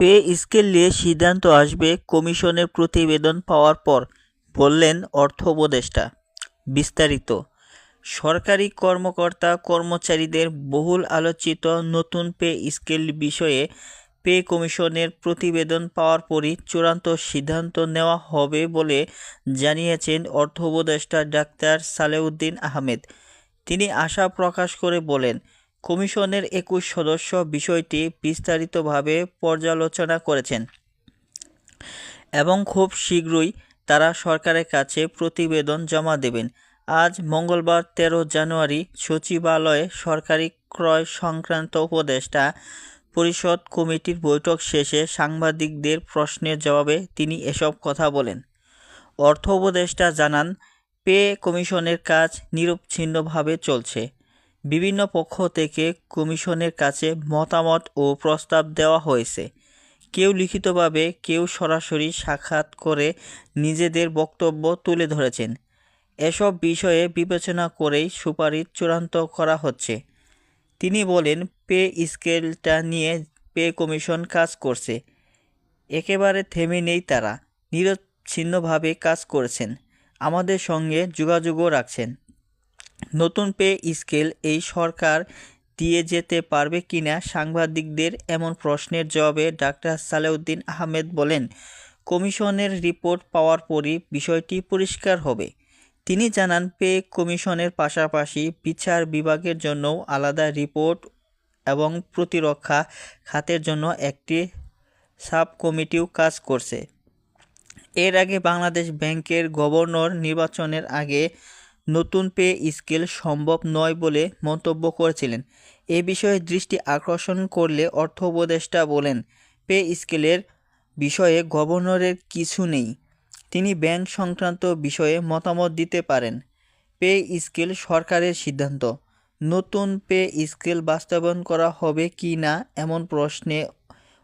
Pay scale নিয়ে সিদ্ধান্ত আসবে কমিশনের প্রতিবেদন পাওয়ার পর, বললেন অর্থ উপদেষ্টা। বিস্তারিত। সরকারি কর্মকর্তা কর্মচারীদের বহুল আলোচিত নতুন পে স্কেল বিষয়ে পে কমিশনের প্রতিবেদন পাওয়ার পরই চূড়ান্ত সিদ্ধান্ত নেওয়া হবে বলে জানিয়েছেন অর্থ উপদেষ্টা ডাক্তার সালেউদ্দিন আহমেদ। তিনি আশা প্রকাশ করে বলেন, কমিশনের ২১ সদস্য বিষয়টি বিস্তারিতভাবে পর্যালোচনা করেছেন এবং খুব শীঘ্রই তারা সরকারের কাছে প্রতিবেদন জমা দেবেন। আজ মঙ্গলবার ১৩ জানুয়ারি সচিবালয়ে সরকারি ক্রয় সংক্রান্ত উপদেষ্টা পরিষদ কমিটির বৈঠক শেষে সাংবাদিকদের প্রশ্নের জবাবে তিনি এসব কথা বলেন। অর্থ উপদেষ্টা জানান, পে কমিশনের কাজ নিরবচ্ছিন্নভাবে চলছে। বিভিন্ন পক্ষ থেকে কমিশনের কাছে মতামত ও প্রস্তাব দেওয়া হয়েছে। কেউ লিখিতভাবে, কেউ সরাসরি সাক্ষাৎ করে নিজেদের বক্তব্য তুলে ধরেছেন। এসব বিষয়ে বিবেচনা করেই সুপারিশ চূড়ান্ত করা হচ্ছে। তিনি বলেন, পে স্কেলটা নিয়ে পে কমিশন কাজ করছে। একেবারে থেমে নেই তারা, নিরবচ্ছিন্নভাবে কাজ করছেন, আমাদের সঙ্গে যোগাযোগও রাখছেন। নতুন পে স্কেল এই সরকার দিয়ে যেতে পারবে কিনা সাংবাদিকদের এমন প্রশ্নের জবাবে ডাক্তার সালেউদ্দিন আহমেদ বলেন, কমিশনের রিপোর্ট পাওয়ার পরই বিষয়টি পরিষ্কার হবে। তিনি জানান, পে কমিশনের পাশাপাশি বিচার বিভাগের জন্যও আলাদা রিপোর্ট এবং প্রতিরক্ষা খাতের জন্য একটি সাব কমিটিও কাজ করছে। এর আগে বাংলাদেশ ব্যাংকের গভর্নর নির্বাচনের আগে নতুন পে স্কেল সম্ভব নয় বলে মন্তব্য করেছিলেন। এ বিষয়ে দৃষ্টি আকর্ষণ করলে অর্থ উপদেষ্টা বলেন, পে স্কেলের বিষয়ে গভর্নরের কিছু নেই। তিনি ব্যাংক সংক্রান্ত বিষয়ে মতামত দিতে পারেন। পে স্কেল সরকারের সিদ্ধান্ত। নতুন পে স্কেল বাস্তবায়ন করা হবে কি না এমন প্রশ্নে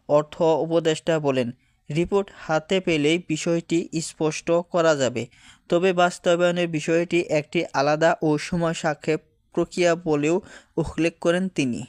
অর্থ উপদেষ্টা বলেন, রিপোর্ট হাতে পেলেই বিষয়টি স্পষ্ট করা যাবে। তবে বাস্তবায়নের বিষয়টি একটি আলাদা ও সময় সাপেক্ষ প্রক্রিয়া বলেও উল্লেখ করেন তিনি।